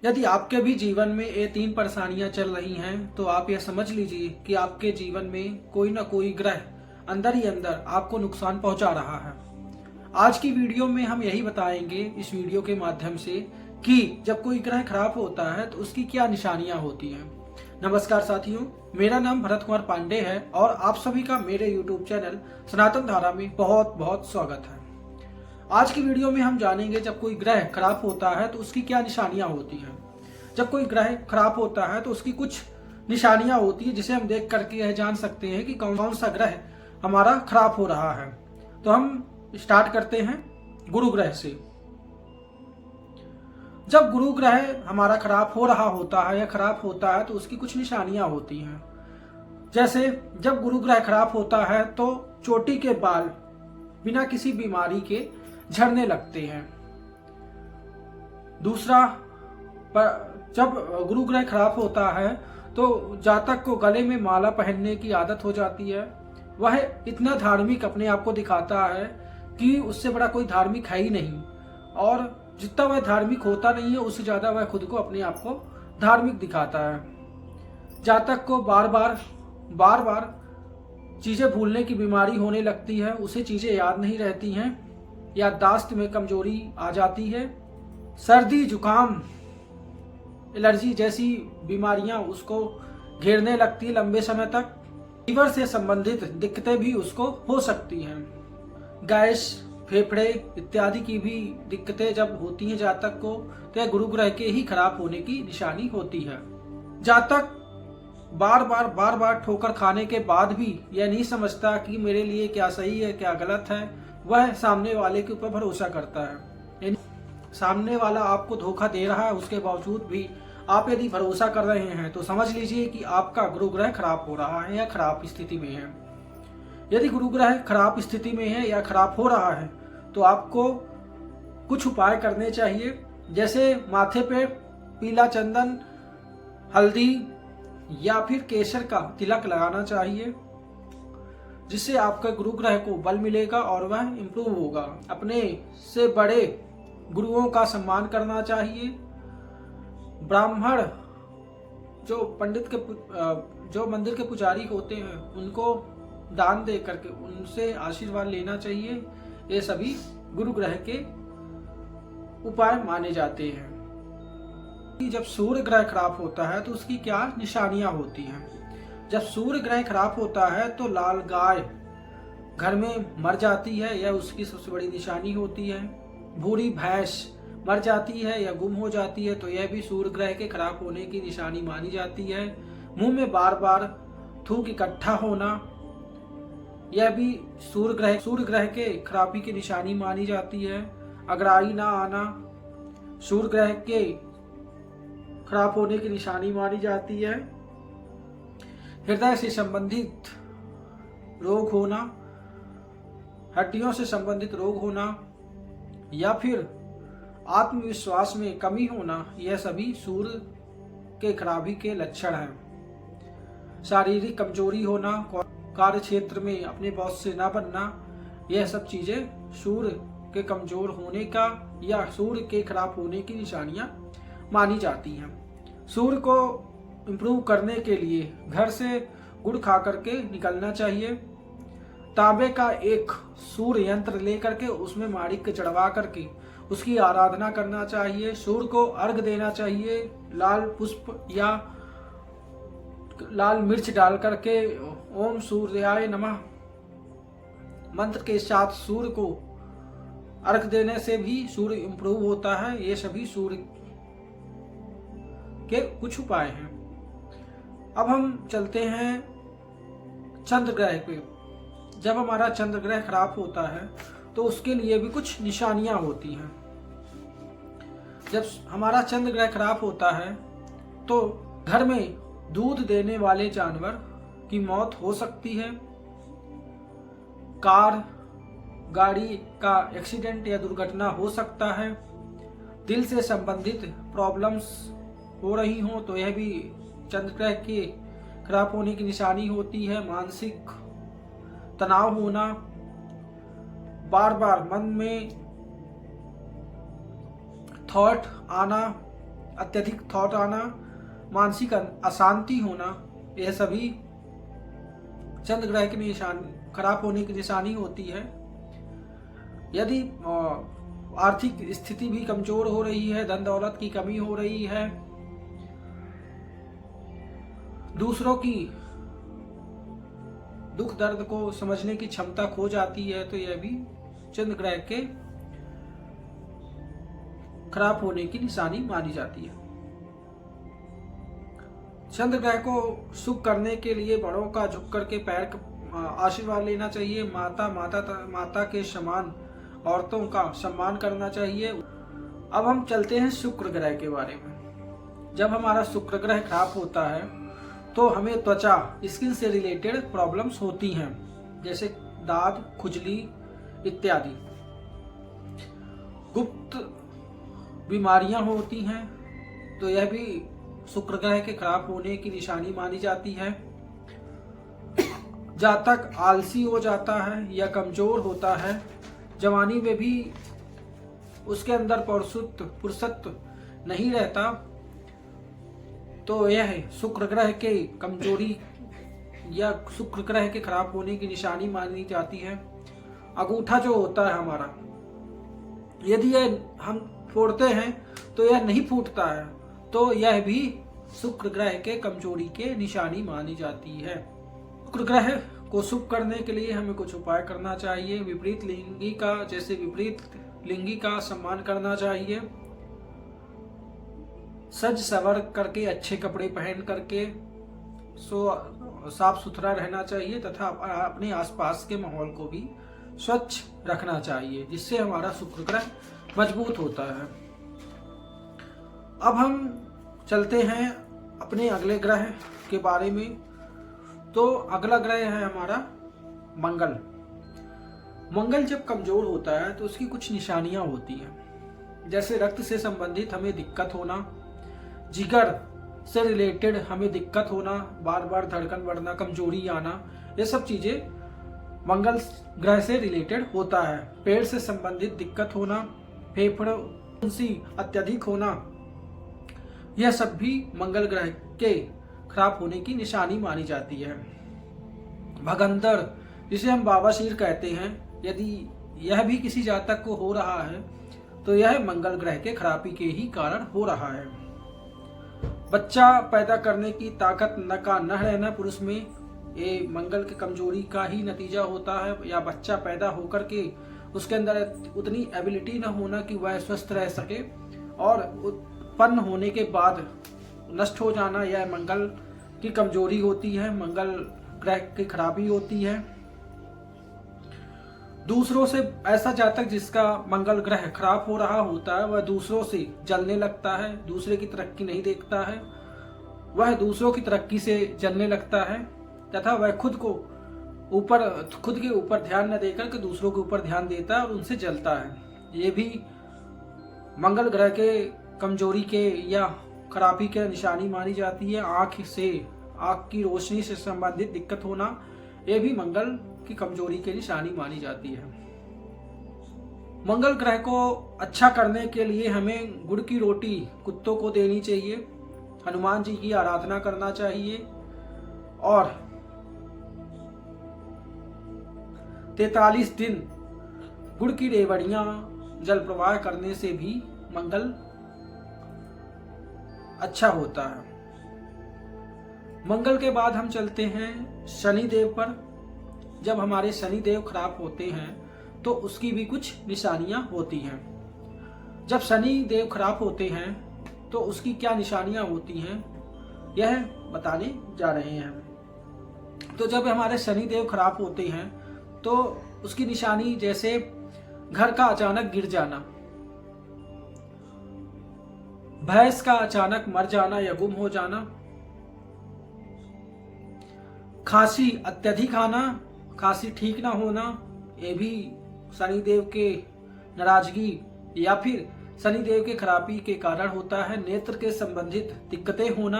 यदि आपके भी जीवन में ये 3 परेशानियां चल रही हैं तो आप यह समझ लीजिए कि आपके जीवन में कोई ना कोई ग्रह अंदर ही अंदर आपको नुकसान पहुंचा रहा है। आज की वीडियो में हम यही बताएंगे इस वीडियो के माध्यम से कि जब कोई ग्रह खराब होता है तो उसकी क्या निशानियां होती हैं। नमस्कार साथियों, मेरा नाम भरत कुमार पांडे है और आप सभी का मेरे यूट्यूब चैनल सनातन धारा में बहुत बहुत स्वागत है। आज की वीडियो में हम जानेंगे जब कोई ग्रह खराब होता है तो उसकी क्या निशानियां होती हैं। जब कोई ग्रह खराब होता है तो उसकी कुछ निशानियां होती है जिसे हम देख करके यह जान सकते हैं कि कौन कौन सा ग्रह हमारा खराब हो रहा है। तो हम स्टार्ट करते हैं गुरु ग्रह से। जब गुरु ग्रह हमारा खराब हो रहा होता है या खराब होता है तो उसकी कुछ निशानियां होती हैं। जैसे जब गुरु ग्रह खराब होता है तो चोटी के बाल बिना किसी बीमारी के झड़ने लगते हैं। दूसरा, जब गुरु ग्रह खराब होता है तो जातक को गले में माला पहनने की आदत हो जाती है। वह इतना धार्मिक अपने आप को दिखाता है कि उससे बड़ा कोई धार्मिक है ही नहीं, और जितना वह धार्मिक होता नहीं है उससे ज्यादा वह खुद को अपने आप को धार्मिक दिखाता है। जातक को बार बार चीजें भूलने की बीमारी होने लगती है, उसे चीजें याद नहीं रहती हैं, याददाश्त में कमजोरी आ जाती है। सर्दी, जुकाम, एलर्जी जैसी बीमारियां उसको घेरने लगती है लंबे समय तक। लीवर से संबंधित दिक्कतें भी उसको हो सकती हैं। गैस, फेफड़े इत्यादि की भी दिक्कतें जब होती हैं जातक को तो यह गुरु ग्रह के ही खराब होने की निशानी होती है। जातक बार बार ठोकर खाने के बाद भी यह नहीं समझता कि मेरे लिए क्या सही है क्या गलत है। वह सामने वाले के ऊपर भरोसा करता है। सामने वाला आपको धोखा दे रहा है, उसके बावजूद भी आप यदि भरोसा कर रहे हैं तो समझ लीजिए कि आपका गुरु ग्रह खराब हो रहा है या खराब स्थिति में है। यदि गुरु ग्रह खराब स्थिति में है या खराब हो रहा है तो आपको कुछ उपाय करने चाहिए। जैसे माथे पे पीला चंदन, हल्दी या फिर केसर का तिलक लगाना चाहिए, जिससे आपके गुरु ग्रह को बल मिलेगा और वह इंप्रूव होगा। अपने से बड़े गुरुओं का सम्मान करना चाहिए। ब्राह्मण जो मंदिर के पुजारी होते हैं उनको दान दे करके उनसे आशीर्वाद लेना चाहिए। ये सभी गुरु ग्रह के उपाय माने जाते हैं। जब सूर्य ग्रह खराब होता है तो उसकी क्या निशानियां होती हैं। जब सूर्य ग्रह खराब होता है तो लाल गाय घर में मर जाती है, यह उसकी सबसे बड़ी निशानी होती है। भूरी भैंस मर जाती है या गुम हो जाती है तो यह भी सूर्य ग्रह के खराब होने की निशानी मानी जाती है। मुंह में बार बार थूक इकट्ठा होना, यह भी सूर्य ग्रह के खराबी की निशानी मानी जाती है। अगराई ना आना सूर्य ग्रह के खराब होने की निशानी मानी जाती है। हृदय से संबंधित रोग होना, हड्डियों से संबंधित रोग होना या फिर आत्मविश्वास में कमी होना, यह सभी सूर्य के खराबी के लक्षण हैं। शारीरिक कमजोरी होना, कार्य क्षेत्र में अपने बॉस से ना बनना, यह सब चीजें सूर्य के कमजोर होने का या सूर्य के खराब होने की निशानियां मानी जाती हैं। सूर्य को इम्प्रूव करने के लिए घर से गुड़ खा करके निकलना चाहिए। तांबे का एक सूर्य यंत्र लेकर के उसमें माणिक्य चढ़वा करके उसकी आराधना करना चाहिए। सूर्य को अर्घ देना चाहिए। लाल पुष्प या लाल मिर्च डाल करके ओम सूर्याय नमः मंत्र के साथ सूर्य को अर्घ देने से भी सूर्य इंप्रूव होता है। ये सभी सूर्य के कुछ उपाय हैं। अब हम चलते हैं चंद्र ग्रह पे। जब हमारा चंद्र ग्रह खराब होता है तो उसके लिए भी कुछ निशानियां होती हैं। जब हमारा चंद्र ग्रह खराब होता है तो घर में दूध देने वाले जानवर की मौत हो सकती है। कार, गाड़ी का एक्सीडेंट या दुर्घटना हो सकता है। दिल से संबंधित प्रॉब्लम्स हो रही हो तो यह भी चंद्र ग्रह के खराब होने की निशानी होती है। मानसिक तनाव होना, बार बार मन में थॉट आना, अत्यधिक थॉट आना, मानसिक अशांति होना, यह सभी चंद्र ग्रह की निशानी, खराब होने की निशानी होती है। यदि आर्थिक स्थिति भी कमजोर हो रही है, धन दौलत की कमी हो रही है, दूसरों की दुख दर्द को समझने की क्षमता खो जाती है, तो यह भी चंद्र ग्रह के खराब होने की निशानी मानी जाती है। चंद्र ग्रह को शुभ करने के लिए बड़ों का झुक करके पैर आशीर्वाद लेना चाहिए। माता के समान औरतों का सम्मान करना चाहिए। अब हम चलते हैं शुक्र ग्रह के बारे में। जब हमारा शुक्र ग्रह खराब होता है तो हमें त्वचा, स्किन से रिलेटेड प्रॉब्लम्स होती हैं, जैसे दाद, खुजली इत्यादि। गुप्त बीमारियां होती हैं, तो यह भी शुक्र ग्रह के खराब होने की निशानी मानी जाती है। जातक आलसी हो जाता है या कमजोर होता है, जवानी में भी उसके अंदर पुरुषत्व नहीं रहता, तो यह शुक्र ग्रह के कमजोरी या शुक्र ग्रह के खराब होने की निशानी मानी जाती है। अंगूठा जो होता है हमारा, यदि यह हम फोड़ते हैं तो यह नहीं फूटता है, तो यह भी शुक्र ग्रह के कमजोरी के निशानी मानी जाती है। शुक्र ग्रह को शुभ करने के लिए हमें कुछ उपाय करना चाहिए। विपरीत लिंगी का सम्मान करना चाहिए। सज सवर करके, अच्छे कपड़े पहन करके साफ सुथरा रहना चाहिए तथा अपने आसपास के माहौल को भी स्वच्छ रखना चाहिए, जिससे हमारा शुक्र ग्रह मजबूत होता है। अब हम चलते हैं अपने अगले ग्रह के बारे में। तो अगला ग्रह है हमारा मंगल। मंगल जब कमजोर होता है तो उसकी कुछ निशानियां होती हैं, जैसे रक्त से संबंधित हमें दिक्कत होना, जिगर से रिलेटेड हमें दिक्कत होना, बार बार धड़कन बढ़ना, कमजोरी आना, ये सब चीजें मंगल ग्रह से रिलेटेड होता है। पेट से संबंधित दिक्कत होना, फेफड़ों फुंसी अत्यधिक होना, यह सब भी मंगल ग्रह के खराब होने की निशानी मानी जाती है। भगंदर, जिसे हम बाबासीर कहते हैं, यदि यह भी किसी जातक को हो रहा है तो यह मंगल ग्रह के खराबी के ही कारण हो रहा है। बच्चा पैदा करने की ताकत न रहना पुरुष में, ये मंगल की कमजोरी का ही नतीजा होता है। या बच्चा पैदा होकर के उसके अंदर उतनी एबिलिटी न होना कि वह स्वस्थ रह सके, और उत्पन्न होने के बाद नष्ट हो जाना, यह मंगल की कमजोरी होती है, मंगल ग्रह की खराबी होती है। दूसरों से, ऐसा जातक जिसका मंगल ग्रह खराब हो रहा होता है, वह दूसरों से जलने लगता है, दूसरे की तरक्की नहीं देखता है, वह दूसरों की तरक्की से जलने लगता है, तथा वह खुद के ऊपर ध्यान न देकर के दूसरों के ऊपर ध्यान देता है और उनसे जलता है। ये भी मंगल ग्रह के कमजोरी के या खराबी के निशानी मानी जाती है। आँख की रोशनी से संबंधित दिक्कत होना, यह भी मंगल की कमजोरी की निशानी मानी जाती है। मंगल ग्रह को अच्छा करने के लिए हमें गुड़ की रोटी कुत्तों को देनी चाहिए, हनुमान जी की आराधना करना चाहिए, और 43 दिन गुड़ की रेवड़ियां जल प्रवाह करने से भी मंगल अच्छा होता है। मंगल के बाद हम चलते हैं शनि देव पर। जब हमारे शनि देव खराब होते हैं तो उसकी भी कुछ निशानियां होती हैं। जब शनि देव खराब होते हैं तो उसकी क्या निशानियां होती हैं, यह बताने जा रहे हैं। तो जब हमारे शनि देव खराब होते हैं तो उसकी निशानी, जैसे घर का अचानक गिर जाना, भैंस का अचानक मर जाना या गुम हो जाना, खांसी अत्यधिक आना, खांसी ठीक ना होना, ये भी शनिदेव के नाराजगी या फिर शनिदेव के खराबी के कारण होता है। नेत्र के संबंधित दिक्कतें होना,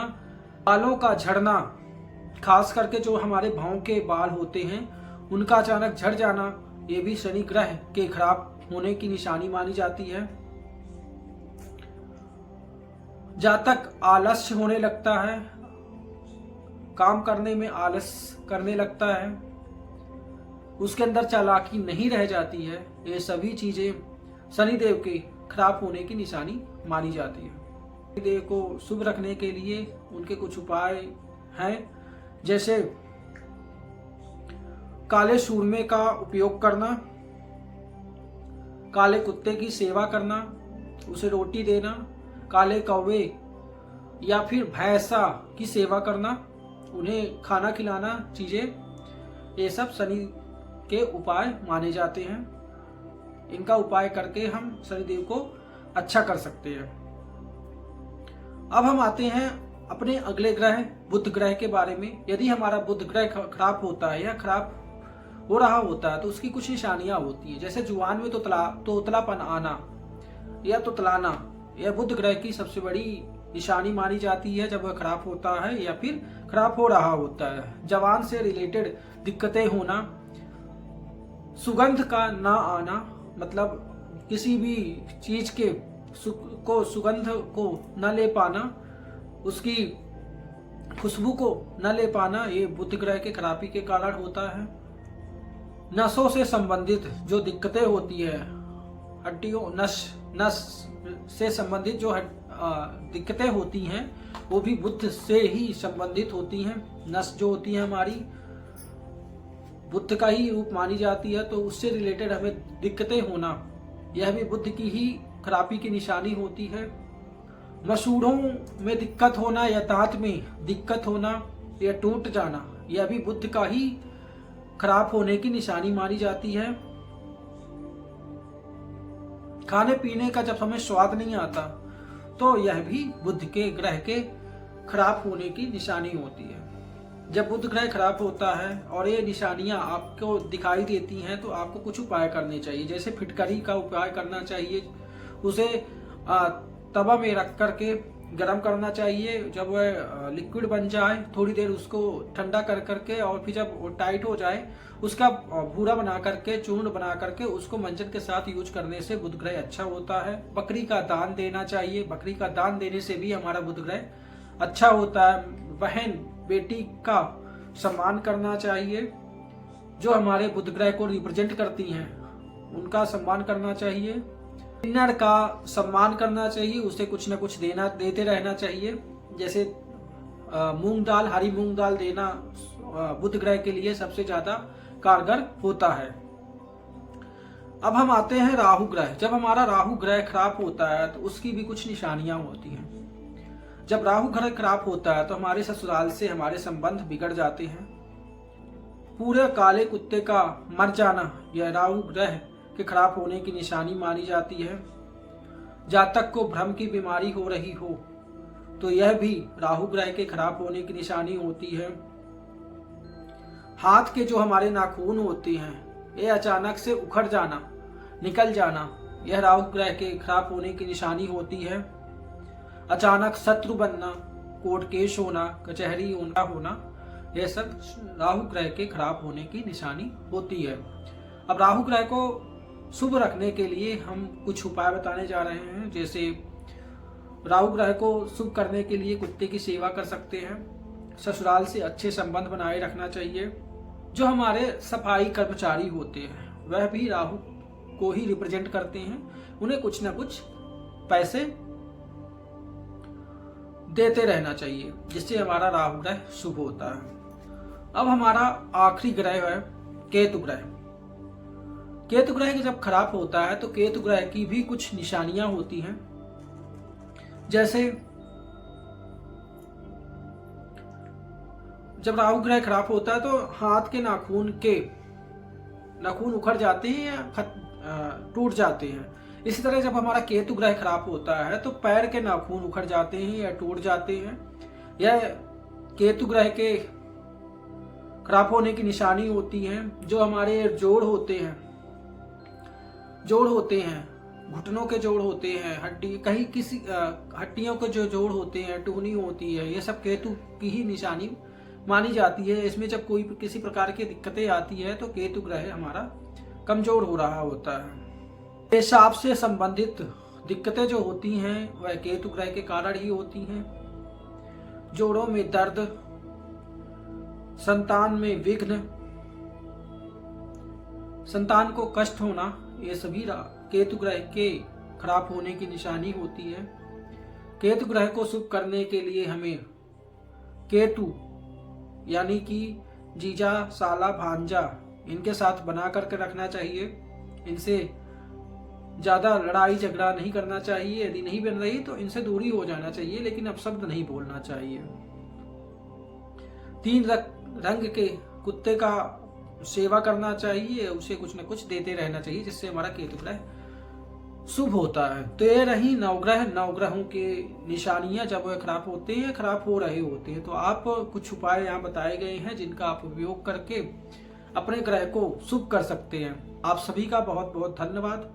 बालों का झड़ना, खास करके जो हमारे भौं के बाल होते हैं उनका अचानक झड़ जाना, ये भी शनि ग्रह के खराब होने की निशानी मानी जाती है। जातक आलस्य होने लगता है, काम करने में आलस करने लगता है, उसके अंदर चालाकी नहीं रह जाती है, ये सभी चीजें शनिदेव के खराब होने की निशानी मानी जाती है। शनिदेव को शुभ रखने के लिए उनके कुछ उपाय हैं, जैसे काले सूरमे का उपयोग करना, काले कुत्ते की सेवा करना, उसे रोटी देना, काले कौवे या फिर भैंसा की सेवा करना, उन्हें खाना खिलाना, चीजें, ये सब शनि के उपाय माने जाते हैं। इनका उपाय करके हम शनिदेव को अच्छा कर सकते हैं। अब हम आते हैं अपने अगले ग्रह बुध ग्रह के बारे में। यदि हमारा बुध ग्रह खराब होता है या खराब हो रहा होता है तो उसकी कुछ निशानियां होती हैं, जैसे जुबान में तोतलापन आना या तुतलाना, यह बुध ग्रह की सबसे बड़ी निशानी मानी जाती है जब वह खराब होता है या फिर खराब हो रहा होता है। जवान से रिलेटेड दिक्कतें होना, सुगंध का ना आना, मतलब किसी भी चीज के सुगंध को न ले पाना, उसकी खुशबू को न ले पाना, ये बुध ग्रह के खराबी के कारण होता है। नसों से संबंधित जो दिक्कतें होती है, हड्डियों नस से संबंधित जो दिक्कतें होती हैं वो भी बुध से ही संबंधित होती हैं। नस जो होती है हमारी बुध का ही रूप मानी जाती है, तो उससे रिलेटेड हमें दिक्कतें होना, यह भी बुध की ही खराबी की निशानी होती है। मसूड़ों में दिक्कत होना या दांत में दिक्कत होना या टूट जाना, यह भी बुध का ही खराब होने की निशानी मानी जाती है। खाने पीने का जब हमें स्वाद नहीं आता तो यह भी बुध के ग्रह के खराब होने की निशानी होती है। जब बुध ग्रह खराब होता है और ये निशानियां आपको दिखाई देती हैं तो आपको कुछ उपाय करने चाहिए, जैसे फिटकरी का उपाय करना चाहिए, उसे तवा में रख करके गर्म करना चाहिए। जब वह लिक्विड बन जाए थोड़ी देर उसको ठंडा कर करके और फिर जब वो टाइट हो जाए उसका भूरा बना करके, चूर्ण बना करके उसको मंजन के साथ यूज करने से बुध ग्रह अच्छा होता है। बकरी का दान देना चाहिए, बकरी का दान देने से भी हमारा बुध ग्रह अच्छा होता है। बहन बेटी का सम्मान करना चाहिए, जो हमारे बुध ग्रह को रिप्रेजेंट करती हैं उनका सम्मान करना चाहिए। किन्नर का सम्मान करना चाहिए, उसे कुछ न कुछ देते रहना चाहिए, जैसे मूंग दाल, हरी मूंग दाल देना बुध ग्रह के लिए सबसे ज्यादा कारगर होता है। अब हम आते हैं राहु ग्रह। जब हमारा राहु ग्रह खराब होता है तो उसकी भी कुछ निशानियां होती हैं। जब राहु ग्रह खराब होता है तो हमारे ससुराल से हमारे संबंध बिगड़ जाते हैं। पूरे काले कुत्ते का मर जाना यह राहु ग्रह के खराब होने की निशानी मानी जाती है। जातक को भ्रम की बीमारी हो रही हो तो यह भी राहु ग्रह के खराब होने की निशानी होती है। हाथ के जो हमारे नाखून होते हैं ये अचानक से उखड़ जाना, निकल जाना, यह राहु ग्रह के खराब होने की निशानी होती है। अचानक शत्रु बनना, कोर्ट केस होना, कचहरी होना, यह सब राहु ग्रह के खराब होने की निशानी होती है। अब राहु ग्रह को शुभ रखने के लिए हम कुछ उपाय बताने जा रहे हैं, जैसे राहु ग्रह को शुभ करने के लिए कुत्ते की सेवा कर सकते हैं। ससुराल से अच्छे संबंध बनाए रखना चाहिए। जो हमारे सफाई कर्मचारी होते हैं वह भी राहु को ही रिप्रेजेंट करते हैं, उन्हें कुछ ना कुछ पैसे देते रहना चाहिए, जिससे हमारा राहु ग्रह शुभ होता है। अब हमारा आखिरी ग्रह है केतु ग्रह। केतु ग्रह जब खराब होता है तो केतु ग्रह की भी कुछ निशानियां होती हैं, जैसे जब राहु ग्रह खराब होता है तो हाथ के नाखून उखड़ जाते हैं या टूट जाते हैं। इसी तरह जब हमारा केतु ग्रह खराब होता है तो पैर के नाखून उखड़ जाते हैं या टूट जाते हैं। यह केतु ग्रह के खराब होने की निशानी होती है। जो हमारे जोड़ होते हैं, घुटनों के जोड़ होते हैं, हड्डियों के जो जोड़ होते हैं, टूनी होती है, ये सब केतु की ही निशानी मानी जाती है। इसमें जब कोई किसी प्रकार की दिक्कतें आती है तो केतु ग्रह हमारा कमजोर हो रहा होता है। पेशाब से संबंधित दिक्कतें जो होती हैं वह केतु ग्रह के कारण ही होती हैं। जोड़ों में दर्द, संतान में विघ्न, संतान को कष्ट होना, ये सभी केतु ग्रह के खराब होने की निशानी होती है। केतु ग्रह को शुभ करने के लिए हमें केतु यानी कि जीजा, साला, भांजा इनके साथ बना करके रखना चाहिए। इनसे ज्यादा लड़ाई झगड़ा नहीं करना चाहिए। यदि नहीं बन रही तो इनसे दूरी हो जाना चाहिए, लेकिन अपशब्द नहीं बोलना चाहिए। 3 रंग के कुत्ते का सेवा करना चाहिए, उसे कुछ न कुछ देते रहना चाहिए, जिससे हमारा केतु ग्रह शुभ होता है। तो ये रही नवग्रह, नवग्रहों के निशानियां जब वह खराब होते हैं, खराब हो रहे होते हैं। तो आप कुछ उपाय यहाँ बताए गए हैं जिनका आप उपयोग करके अपने ग्रह को शुभ कर सकते हैं। आप सभी का बहुत बहुत धन्यवाद।